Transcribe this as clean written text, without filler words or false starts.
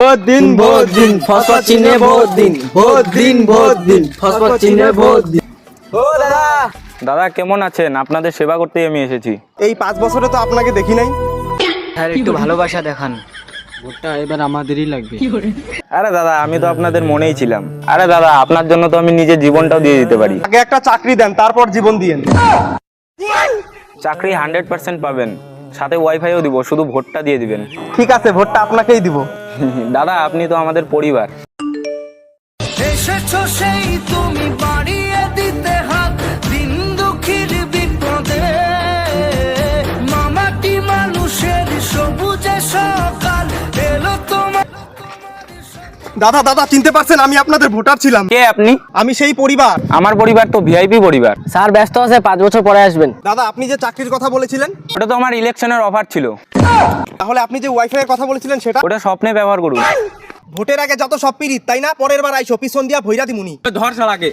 Vote দিন vote দিন phosphorus চিহ্নে ভোট দিন ভোট দিন ভোট দিন ফসফরাস চিহ্নে ভোট দিন। ও দাদা, দাদা কেমন আছেন? আপনাদের সেবা করতেই আমি এসেছি। এই 5 বছরে তো আপনাকে দেখি নাই। স্যার একটু ভালোবাসা দেখান, ভোটটা এবার আমাদেরই লাগবে। আরে দাদা, আমি তো আপনাদের মনেই ছিলাম। আরে দাদা, আপনার জন্য তো আমি নিজের জীবনটাও দিয়ে দিতে পারি। আগে একটা চাকরি দেন, তারপর জীবন দিয়েন। চাকরি 100% পাবেন, সাথে ওয়াইফাইও দিব, শুধু ভোটটা দিয়ে দিবেন। ঠিক আছে, ভোটটা আপনাকেই দিব। দাদা, আপনি তো আমাদের পরিবার। এসেছো সেই তুমি বাড়িয়ে দিতে হাত দিন দুঃখীর বিপদে মামাটি মানুষের সবুজে সকাল এলো তোমার। দাদা দাদা, চিনতে পারছেন আমি আপনাদের ভোটার ছিলাম। কে আপনি? আমি সেই পরিবার। আমার পরিবার তো ভিআইপি পরিবার। স্যার ব্যস্ত আছে, 5 বছর পরে আসবেন। দাদা, আপনি যে চাকরির কথা বলেছিলেন, ওটা তো আমার ইলেকশনের অফার ছিল। তাহলে আপনি যে ওয়াইফাই এর কথা বলেছিলেন সেটা? ওটা স্বপ্নে ব্যবহার করুন। ভোটের আগে যত সব পিরিত, তাই না? পরের বার আইসো, পিছন দিয়া ভৈরা দিমুনি। ধর শালাকে।